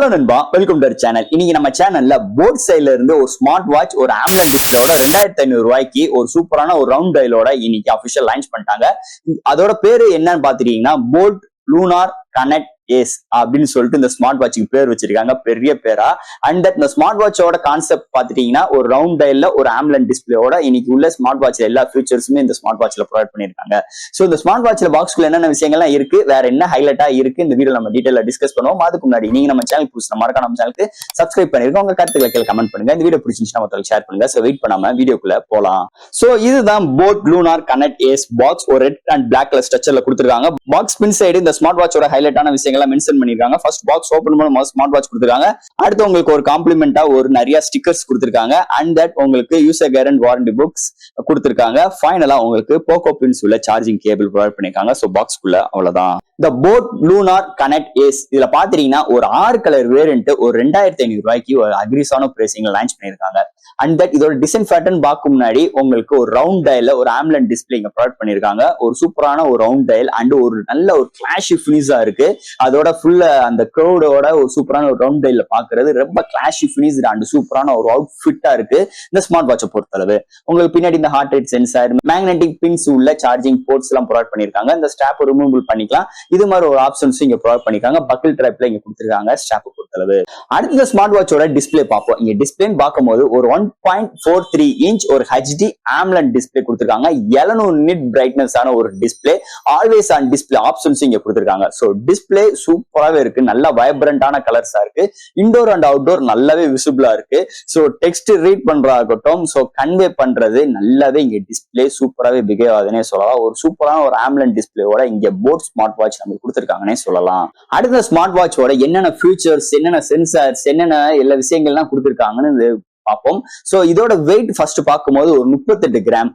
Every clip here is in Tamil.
ஹலோ நண்பா, வெல்கம் டு சேனல். இன்னைக்கு நம்ம சேனல்ல போட் சைட்ல இருந்து ஒரு ஸ்மார்ட் வாட்ச் ஒரு AMOLED டிஸ்பிளேயோட 2500 ரூபாய்க்கு ஒரு சூப்பரான ஒரு ரவுண்ட் டயலோட இன்னைக்கு அபிஷியல் லான்ச் பண்ணிட்டாங்க. அதோட பேரு என்னன்னு பாத்துட்டீங்கன்னா போட் லூனார் கனெக்ட் ஏஸ் அப்படின்னு சொல்லிட்டு இந்த ஸ்மார்ட் வாட்சுக்கு பேர் வச்சிருக்காங்க, பெரிய பேரா. அண்ட் தட் இந்த ஸ்மார்ட் வாட்சோட கான்செப்ட் பாத்துட்டீங்கன்னா ஒரு ரவுண்ட் டயல்ல ஒரு AMOLED டிஸ்பிளேயோட இன்னைக்கு உள்ள ஸ்மார்ட் வாட்ச்ல எல்லா ஃபீச்சர்ஸுமே இந்த ஸ்மார்ட் வாட்ச்ல ப்ரொவைட் பண்ணிருக்காங்க. சோ இந்த ஸ்மார்ட் வாட்ச்ல பாக்ஸ்க்குள்ள என்னென்ன விஷயங்கள்லாம் இருக்கு, வேற என்ன ஹைலைட்டா இருக்கு, இந்த வீடியோ நம்ம டீடைலா டிஸ்கஸ் பண்ணுவோம். அதுக்கு முன்னாடி நீங்க நம்ம சேனல் புதுசா மறக்காம நம்ம சேனலுக்கு சப்ஸ்கிரைப் பண்ணிருக்கோம். உங்க கருத்துக்களை கீழே கமெண்ட் பண்ணுங்க. இந்த வீடியோ பிடிச்சிருந்துச்சுன்னா மத்தவங்களுக்கு ஷேர் பண்ணுங்க. சோ வெயிட் பண்ணாம வீடியோக்குள்ள போலாம். சோ இதுதான் boAt Lunar Connect Ace box. ஒரு ரெட் அண்ட் பிளாக் கலர் ஸ்ட்ரக்சர்ல கொடுத்திருக்காங்க. பாக்ஸ் பின் சைடு இந்த ஸ்மார்ட் வாட்சோட ஹைலைட்டான விஷயங்கள்லாம் மென்ஷன் பண்ணிருக்காங்க. ஃபர்ஸ்ட் பாக்ஸ் ஓபன் பண்ணும்போது ஸ்மார்ட் வாட்ச் கொடுத்திருக்காங்க. அடுத்து உங்களுக்கு ஒரு காம்ப்ளிமெண்டா ஒரு நிறைய ஸ்டிக்கர்ஸ் கொடுத்திருக்காங்க. அண்ட் தட் உங்களுக்கு யூசர் கேரண்ட் வாரண்டி புக்ஸ் கொடுத்திருக்காங்க. ஃபைனலா உங்களுக்கு போகோ பின்ஸ் உள்ள சார்ஜிங் கேபிள் ப்ரொவைட் பண்ணிருக்காங்க. சோ பாக்ஸ்க்குள்ள அவ்வளவுதான். இந்த போட் லூனார் கனெக்ட் ஏஸ் இதுல பாத்தீங்கன்னா ஒரு 6 கலர் வேரியன்ட் ஒரு 2500 ரூபாய்க்கு ஒரு அக்ரிஸான பிரைசிங்ல லான்ச் பண்ணிருக்காங்க. அண்ட் தட் இதோட டிசைன் பேட்டர்ன் பார்க்க முன்னாடி உங்களுக்கு ஒரு ரவுண்ட் டயல்ல ஒரு AMOLED டிஸ்பிளே இங்க ப்ரொவைட் பண்ணிருக்காங்க. ஒரு சூப்பரான ஒரு ரவுண்ட் டயல் அண்ட் ஒரு நல்ல ஒரு கிளாஷி ஃபினிஷா இருக்கு. அதோட ஃபுல்ல அந்த க்ரௌடோட ஒரு சூப்பரான ஒரு ரவுண்ட் டயல்ல பாக்குறது ரொம்ப கிளாஷி ஃபினிஷ் அண்ட் சூப்பரான ஒரு அவுட் ஃபிட்டா இருக்கு இந்த ஸ்மார்ட் வாட்சை பொறுத்தளவு. உங்களுக்கு பின்னாடி இந்த heart rate sensor, magnetic pins உள்ள சார்ஜிங் போர்ட்ஸ் எல்லாம் ப்ரொவைட் பண்ணிருக்காங்க. இந்த ஸ்ட்ராப் ரிமூவல் பண்ணிக்கலாம். இது மாதிரி ஒரு ஆப்ஷன்ஸ் இங்க ப்ரொவைட் பண்ணிருக்காங்க. பக்கிள் டைப்ல இங்க கொடுத்திருக்காங்க ஸ்ட்ராப் பொறுத்தளவு. அடுத்த ஸ்மார்ட் வாட்சோட டிஸ்பிளே பார்ப்போம். இங்க டிஸ்பிளே பார்க்கும்போது ஒரு 1.43 இன்ச் ஒரு HD AMOLED டிஸ்பிளே கொடுத்திருக்காங்க. 700 நிட் பிரைட்னஸ் ஆன ஒரு display, always on display options இங்க கொடுத்திருக்காங்க. சோ டிஸ்பிளே சூப்பராகவே இருக்கு, நல்ல வைப்ரண்டான கலர்ஸா இருக்கு. இன்டோர் அண்ட் அவுட்டோர் நல்லாவே விசிபிளா இருக்கு. சோ டெக்ஸ்ட் ரீட் பண்றதாகட்டும், சோ கன்வே பண்றது நல்லாவே இங்க டிஸ்பிளே சூப்பராகவே பிஹேவ் ஆகுதுன்னே சொல்லலாம். ஒரு சூப்பரான ஒரு AMOLED டிஸ்பிளேயோட இங்க போட் ஸ்மார்ட் வாட்ச் நமக்கு கொடுத்திருக்காங்கன்னே சொல்லலாம். அடுத்த ஸ்மார்ட் வாட்சோட என்னென்ன ஃபியூச்சர்ஸ், என்னென்ன சென்சார்ஸ், என்னென்ன எல்லா விஷயங்கள்லாம் கொடுத்திருக்காங்கன்னு பார்ப்போம். சோ இதோட வெயிட் ஃபர்ஸ்ட் பார்க்கும்போது ஒரு 38 gram,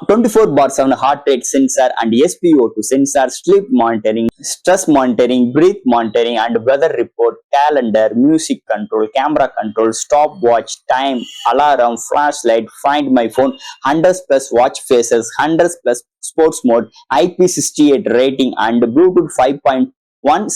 24/7 heart rate sensor and SpO2 sensor, sleep monitoring, stress monitoring, breath monitoring and weather report, calendar, music control, camera control, stopwatch, time, alarm, flash light, find my phone, 100+ watch faces, 100+ sports mode, IP68 rating and Bluetooth 5.1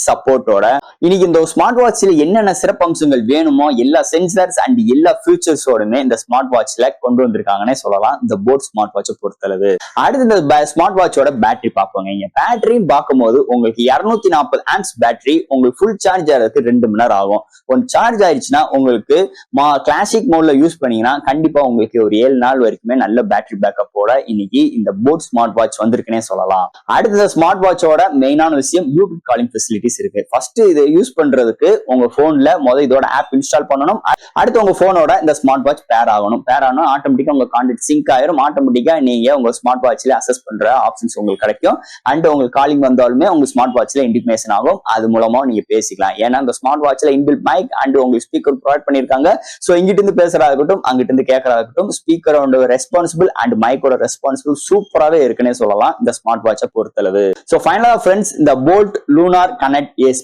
சப்போர்ட்டோட இன்னைக்கு இந்த ஸ்மார்ட் வாட்ச்ல என்னென்ன சிறப்பம்சங்கள் வேணுமோ எல்லா சென்சார்ஸ் அண்ட் எல்லா ஃபியூச்சர்ஸோடுமே இந்த ஸ்மார்ட் வாட்ச்ல கொண்டு வந்திருக்காங்கன்னே சொல்லலாம் இந்த போட் ஸ்மார்ட் வாட்சை பொறுத்தளவு. அடுத்து இந்த ஸ்மார்ட் வாட்சோட பேட்டரி பார்ப்போங்க. இங்க பேட்டரியும் பார்க்கும்போது உங்களுக்கு 240 ஆம்ப்ஸ் பேட்டரி உங்களுக்கு ஃபுல் சார்ஜ் ஆகிறதுக்கு 2 மணி நேரம் ஆகும். ஒன்று சார்ஜ் ஆயிடுச்சுன்னா உங்களுக்கு கிளாசிக் மோட்ல யூஸ் பண்ணீங்கன்னா கண்டிப்பா உங்களுக்கு ஒரு 7 நாள் வரைக்குமே நல்ல பேட்டரி பேக்கப்போட இன்னைக்கு இந்த போட் ஸ்மார்ட் வாட்ச் வந்திருக்குன்னே சொல்லலாம். அடுத்த ஸ்மார்ட் வாட்சோட மெயினான விஷயம் ப்ளூடூத் காலிங் ஃபெசிலிட்டிஸ் இருக்கு. ஃபர்ஸ்ட் இதை யூஸ் பண்றதுக்கு உங்க போன்ல இதோட ஆப் இன்ஸ்டால் பண்ணணும். அடுத்து உங்க போனோட இந்த ஸ்மார்ட் வாட்ச் பேர் ஆகணும். பேர் ஆகணும் ஆட்டோமேட்டிக்கா உங்க கான்டாக்ட் சிங்க் ஆயிரும். ஆட்டோமேட்டிக்கா நீங்க உங்க ஸ்மார்ட் வாட்ச்ல அசஸ் பண்ற ஆப்ஷன்ஸ் உங்களுக்கு கிடைக்கும். அண்ட் உங்களுக்கு காலிங் வந்தாலுமே உங்க ஸ்மார்ட் வாட்ச்ல இன்டிமேஷன் ஆகும். அது மூலமா நீங்க பேசிக்கலாம். ஏன்னா இந்த ஸ்மார்ட் வாட்ச்ல இன்பில்ட் மைக் அண்ட் உங்களுக்கு ஸ்பீக்கர் ப்ரொவைட் பண்ணிருக்காங்க. சோ இங்கிட்டு இருந்து பேசுறதாகட்டும், அங்கிட்டு இருந்து கேட்கறதாகட்டும், ஸ்பீக்கரோட ரெஸ்பான்சிபிள் அண்ட் மைக்கோட ரெஸ்பான்சிபிள் சூப்பராகவே இருக்குன்னே சொல்லலாம் இந்த ஸ்மார்ட் வாட்சை பொறுத்தளவு. சோ ஃபைனலா ஃப்ரெண்ட்ஸ், இந்த போட் லூனார் கனெக்ட் ஏஸ்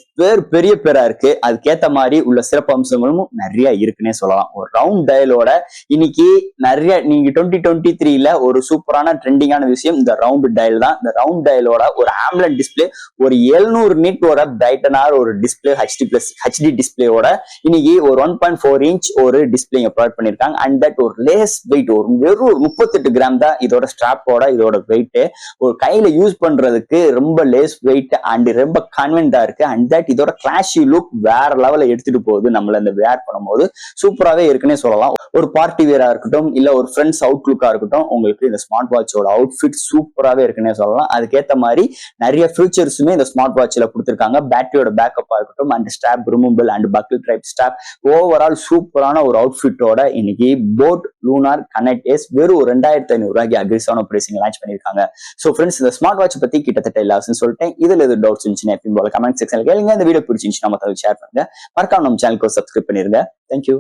பெரிய பேரா இருக்கு. அதுக்கேத்த மாதிரி உள்ள சிறப்பு அம்சங்களும் நிறைய இருக்குன்னே சொல்லலாம். ஒரு ரவுண்ட் டயலோட இன்னைக்கு நிறைய நீங்க 2023ல ஒரு சூப்பரான ட்ரெண்டிங்கான விஷயம் இந்த ரவுண்ட் டயல் தான். இந்த ரவுண்ட் டயலோட ஒரு AMOLED டிஸ்பிளே ஒரு 700 நிட்டோட பிரைட்டனான ஒரு டிஸ்பிளே HD டிஸ்பிளேயோட இன்னைக்கு ஒரு 1.4 இன்ச் ஒரு டிஸ்பிளே ப்ரொவைட் பண்ணிருக்காங்க. அண்ட் தட் ஒரு லேஸ் வெயிட் ஒரு வெறும் 38 கிராம் தான் இதோட ஸ்ட்ராப்போட இதோட வெயிட். ஒரு கையில யூஸ் பண்றதுக்கு ரொம்ப லேஸ் வெயிட் அண்ட் ரொம்ப கான்வென்டா இருக்கு. அண்ட் தட் இதோட கிளாஷி லுக் வேற லெவல்ல எடுத்துட்டு போகுது. நம்மள இந்த வேர் பண்ணும்போது சூப்பராகவே இருக்குன்னே சொல்லலாம். ஒரு பார்ட்டி வேரா இருக்கட்டும், இல்ல ஒரு ஃப்ரெண்ட்ஸ் அவுட் லுக்கா இருக்கட்டும், உங்களுக்கு இந்த ஸ்மார்ட் வாட்சோட அவுட்ஃபிட் சூப்பராகவே இருக்குன்னே சொல்லலாம். அதுக்கேற்ற மாதிரி நிறைய ஃபியூச்சர்ஸுமே இந்த ஸ்மார்ட் வாட்ச்ல கொடுத்திருக்காங்க. பேட்டரியோட பேக்கப்பா இருக்கட்டும் and strap removal and buckle type strap, overall சூப்பரான ஒரு அவுட்ஃபிட்டோட இன்னைக்கு போட் லூனார் கனெக்ட் ஏஸ் வெறும் 2500 ரூபாய்க்கு அக்ரிஸான பிரைசிங் லான்ச் பண்ணிருக்காங்க. சோ ஃப்ரெண்ட்ஸ், இந்த ஸ்மார்ட் வாட்ச் பத்தி கிட்டத்தட்ட எல்லா சொல்லிட்டேன். இதுல எது டவுட்ஸ் இருந்துச்சுன்னா எப்பயும் போல கமெண்ட் செக்ஷன்ல கேளுங்க. இந்த வீடியோ பிடிச்சிருந்துச்சுன்னா மத்தவங்களுக்கு ஷேர் பண்ணுங்க. மறக்காம நம்ம சேனலுக்கு சப்ஸ்கிரைப் பண்ணிருங்க. தேங்க்யூ.